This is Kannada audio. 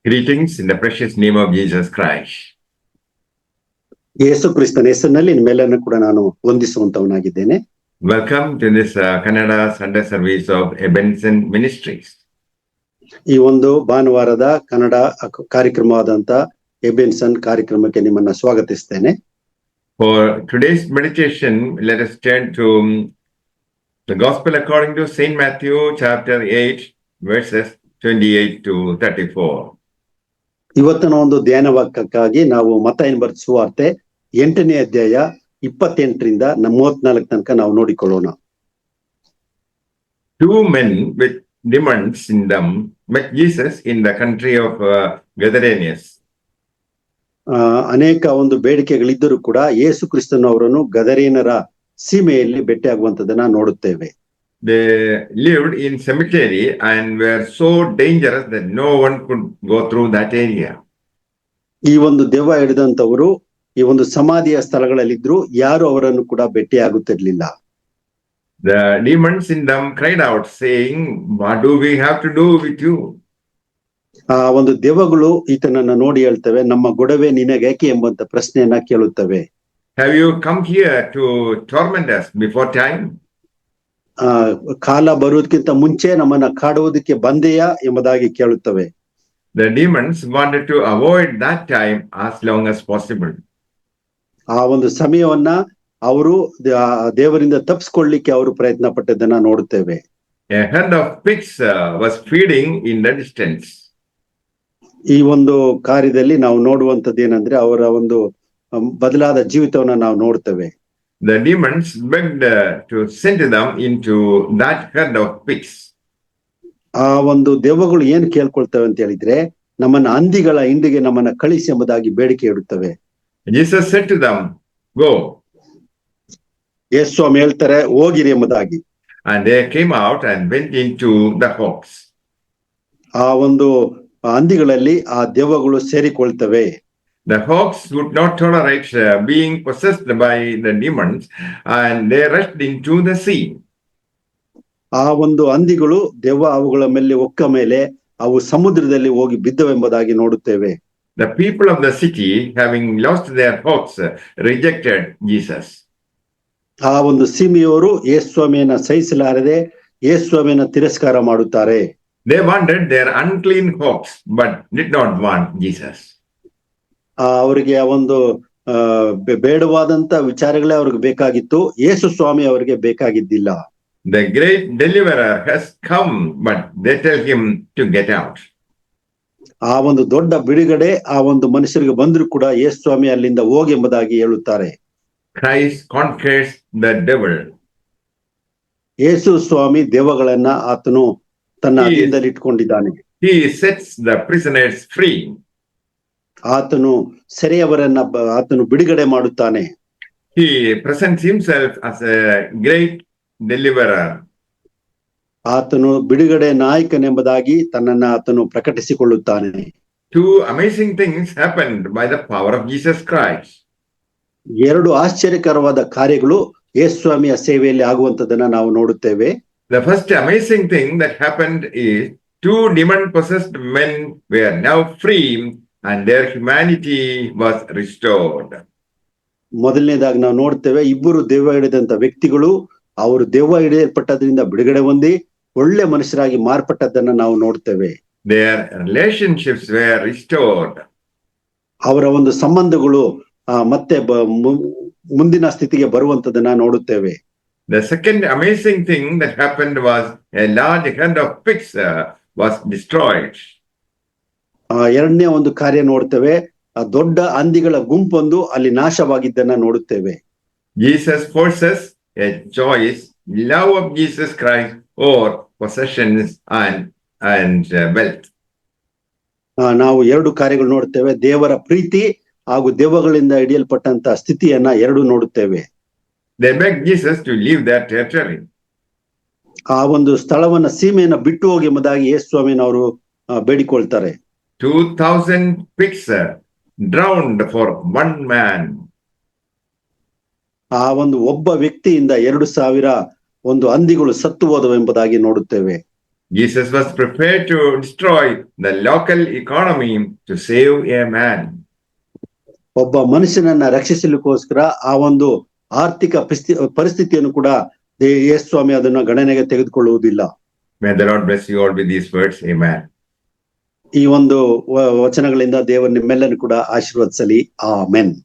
Greetings in the precious name of Jesus Christ. ಯೇಸು ಕ್ರಿಸ್ತನ ಹೆಸರಿನಲ್ಲಿ ನಿಮ್ಮೆಲ್ಲರನ್ನು ಕೂಡ ನಾನು ವಂದಿಸುವಂತವನಾಗಿದ್ದೇನೆ. Welcome to this Kannada Sunday service of Ebenezer Ministries. ಈ ಒಂದು ಭಾನುವಾರದ ಕನ್ನಡ ಕಾರ್ಯಕ್ರಮವಾದಂತ ಎಬೆನ್ಸನ್ ಕಾರ್ಯಕ್ರಮಕ್ಕೆ ನಿಮ್ಮನ್ನ ಸ್ವಾಗತಿಸ್ತೇನೆ. For today's meditation, let us turn to the Gospel according to Saint Matthew chapter 8 verses 28 to 34. ಇವತ್ತಿನ ಒಂದು ಧ್ಯಾನ ವಾಕ್ಯಕ್ಕಾಗಿ ನಾವು ಮತ್ತಾಯನ ಬರೆದ ಸುವಾರ್ತೆ 8ನೇ ಅಧ್ಯಾಯ 28ರಿಂದ 34 ತನಕ ನಾವು ನೋಡಿಕೊಳ್ಳೋಣ. Two men with demons in them met Jesus in the country of Gadarenes. ಅನೇಕ ಒಂದು ಬೇಡಿಕೆಗಳಿದ್ದರೂ ಕೂಡ ಯೇಸು ಕ್ರಿಸ್ತನವರನ್ನು ಗದರೇನರ ಸೀಮೆಯಲ್ಲಿ ಭೇಟಿಯಾಗುವಂತದನ್ನ ನೋಡುತ್ತೇವೆ. They lived in cemetery and were so dangerous that no one could go through that area. ಈ ಒಂದು ದೆವ್ವ ಹಿಡಿದಂತವರು ಈ ಒಂದು ಸಮಾಧಿಯ ಸ್ಥಳಗಳಲ್ಲಿದ್ರು, ಯಾರು ಅವರನ್ನು ಕೂಡ ಭೇಟಿಯಾಗುತ್ತಿರ್ಲಿಲ್ಲ. The demons in them cried out saying, "What do we have to do with you?" ಆ ಒಂದು ದೆವ್ವಗಳು ಈತನನ್ನ ನೋಡಿ ಹೇಳ್ತವೆ, ನಮ್ಮ ಗೊಡವೆ ನಿನಗೇಕೆ ಎಂಬಂತ ಪ್ರಶ್ನೆಯನ್ನ ಕೇಳುತ್ತವೆ. Have you come here to torment us before time? ಕಾಲ ಬರುವುದಕ್ಕಿಂತ ಮುಂಚೆ ನಮ್ಮನ್ನ ಕಾಡುವುದಕ್ಕೆ ಬಂದೆಯಾ ಎಂಬುದಾಗಿ ಕೇಳುತ್ತವೆ. The demons wanted to avoid that time as long as possible. ಆ ಒಂದು ಸಮಯವನ್ನ ಅವರು ದೇವರಿಂದ ತಪ್ಪಿಸ್ಕೊಳ್ಳಿಕ್ಕೆ ಅವರು ಪ್ರಯತ್ನ ಪಟ್ಟದನ್ನ ನೋಡುತ್ತೇವೆ. A herd of pigs was feeding in the distance. ಈ ಒಂದು ಕಾರ್ಯದಲ್ಲಿ ನಾವು ನೋಡುವಂತದ್ದು ಏನಂದ್ರೆ ಅವರ ಒಂದು ಬದಲಾದ ಜೀವಿತವನ್ನ ನಾವು ನೋಡ್ತೇವೆ. The demons begged to send them into that herd of pigs. ಆ ಒಂದು ದೆವ್ವಗಳು ಏನ್ ಕೇಳ್ಕೊಳ್ತವೆ ಅಂತ ಹೇಳಿದ್ರೆ, ನಮ್ಮನ್ನ ಹಂದಿಗಳ ಹಿಂಡಿಗೆ ನಮ್ಮನ್ನ ಕಳಿಸಿ ಎಂಬುದಾಗಿ ಬೇಡಿಕೆ ಇಡುತ್ತವೆ. Jesus said to them, "Go." ಯೇಸು ಸ್ವಾಮಿ ಹೇಳ್ತಾರೆ, ಹೋಗಿರಿ ಎಂಬುದಾಗಿ. And they came out and went into the hogs. ಆ ಒಂದು ಹಂದಿಗಳಲ್ಲಿ ಆ ದೆವ್ವಗಳು ಸೇರಿಕೊಳ್ತವೆ. The hogs would not tolerate being possessed by the demons, and they rushed into the sea. ಆ ಒಂದು ಹಂದಿಗಳು ದೆವ್ವ ಅವುಗಳ ಮೇಲೆ ಒಕ್ಕ ಮೇಲೆ ಅವು ಸಮುದ್ರದಲ್ಲಿ ಹೋಗಿ ಬಿದ್ದವೆಂಬುದಾಗಿ ನೋಡುತ್ತೇವೆ. The people of the city, having lost their hogs, rejected Jesus. ಆ ಒಂದು ಸೀಮೆಯವರು ಯೇಸು ಸ್ವಾಮಿಯನ್ನ ಸಹಿಸಲಾರದೆ ಯೇಸು ಸ್ವಾಮಿಯನ್ನ ತಿರಸ್ಕಾರ ಮಾಡುತ್ತಾರೆ. They wanted their unclean hogs, but did not want Jesus. ಅವರಿಗೆ ಒಂದು ಬೇಡವಾದಂತ ವಿಚಾರಗಳೇ ಅವ್ರಿಗೆ ಬೇಕಾಗಿತ್ತು, ಯೇಸು ಸ್ವಾಮಿ ಅವರಿಗೆ ಬೇಕಾಗಿದ್ದಿಲ್ಲ. The great deliverer has come, but they tell him to get out. ಆ ಒಂದು ದೊಡ್ಡ ಬಿಡುಗಡೆ ಆ ಒಂದು ಮನುಷ್ಯರಿಗೆ ಬಂದ್ರು ಕೂಡ ಯೇಸು ಸ್ವಾಮಿ ಅಲ್ಲಿಂದ ಹೋಗಿ ಎಂಬುದಾಗಿ ಹೇಳುತ್ತಾರೆ. Christ conquers the devil. ಯೇಸು ಸ್ವಾಮಿ ದೆವ್ವಗಳನ್ನ ಆತನು ತನ್ನ ಅಧೀನದಲ್ಲಿ ಇಟ್ಕೊಂಡಿದ್ದಾನೆ. He sets the prisoners free. ಆತನು ಸೆರೆಯವರನ್ನ ಆತನು ಬಿಡುಗಡೆ ಮಾಡುತ್ತಾನೆ. He presents himself as a great deliverer. ಆತನು ಬಿಡುಗಡೆ ನಾಯಕನೆಂಬುದಾಗಿ ತನ್ನನ್ನ ಆತನು ಪ್ರಕಟಿಸಿಕೊಳ್ಳುತ್ತಾನೆ. Two amazing things happened by the power of Jesus Christ. ಎರಡು ಆಶ್ಚರ್ಯಕರವಾದ ಕಾರ್ಯಗಳು ಯೇಸು ಸ್ವಾಮಿಯ ಸೇವೆಯಲ್ಲಿ ಆಗುವಂತದನ್ನ ನಾವು ನೋಡುತ್ತೇವೆ. The first amazing thing that happened is two demon-possessed men were now free and their humanity was restored. ಮೊದಲನೇದಾಗಿ ನಾವು ನೋಡ್ತೇವೆ, ಇಬ್ಬರು ದೆವ್ವ ಹಿಡಿದಂತ ವ್ಯಕ್ತಿಗಳು ಅವರು ದೆವ್ವ ಹಿಡಿಯಲ್ಪಟ್ಟದ್ರಿಂದ ಬಿಡುಗಡೆ ಹೊಂದಿ ಒಳ್ಳೆ ಮನುಷ್ಯರಾಗಿ ಮಾರ್ಪಟ್ಟದ್ದನ್ನ ನಾವು ನೋಡ್ತೇವೆ. Their relationships were restored. ಅವರ ಒಂದು ಸಂಬಂಧಗಳು ಮತ್ತೆ ಮುಂದಿನ ಸ್ಥಿತಿಗೆ ಬರುವಂತದನ್ನ ನೋಡುತ್ತೇವೆ. The second amazing thing that happened was a large herd of pigs was destroyed. ಎರಡನೇ ಒಂದು ಕಾರ್ಯ ನೋಡ್ತೇವೆ, ಆ ದೊಡ್ಡ ಹಂದಿಗಳ ಗುಂಪೊಂದು ಅಲ್ಲಿ ನಾಶವಾಗಿದ್ದನ್ನ ನೋಡುತ್ತೇವೆ. Jesus forces a choice, love of Jesus Christ or possessions and wealth. ನಾವು ಎರಡು ಕಾರ್ಯಗಳು ನೋಡ್ತೇವೆ, ದೇವರ ಪ್ರೀತಿ ಹಾಗೂ ದೆವ್ವಗಳಿಂದ ಹಿಡಿಯಲ್ಪಟ್ಟಂತ ಸ್ಥಿತಿಯನ್ನ ಎರಡು ನೋಡುತ್ತೇವೆ. They begged Jesus to leave their territory. ಆ ಒಂದು ಸ್ಥಳವನ್ನ ಸೀಮೆಯನ್ನ ಬಿಟ್ಟು ಹೋಗಿ ಎಂಬುದಾಗಿ ಯೇಸು ಸ್ವಾಮಿನವರು ಬೇಡಿಕೊಳ್ತಾರೆ. 2,000 pigs drowned for one man. ಆ ಒಂದು ಒಬ್ಬ ವ್ಯಕ್ತಿಯಿಂದ 2,000 ಒಂದು ಹಂದಿಗಳು ಸತ್ತು ಹೋದವು ಎಂಬುದಾಗಿ ನೋಡುತ್ತೇವೆ. Jesus was prepared to destroy the local economy to save a man. ಒಬ್ಬ ಮನುಷ್ಯನನ್ನ ರಕ್ಷಿಸಲಿಕ್ಕೋಸ್ಕರ ಆ ಒಂದು ಆರ್ಥಿಕ ಪರಿಸ್ಥಿತಿಯನ್ನು ಕೂಡ ಯೇಸು ಸ್ವಾಮಿ ಅದನ್ನ ಗಣನೆಗೆ ತೆಗೆದುಕೊಳ್ಳುವುದಿಲ್ಲ. May the Lord bless you all with these words. Amen. ಈ ಒಂದು ವಚನಗಳಿಂದ ದೇವರು ನಿಮ್ಮೆಲ್ಲರೂ ಕೂಡ ಆಶೀರ್ವದಿಸಲಿ. ಆಮೆನ್.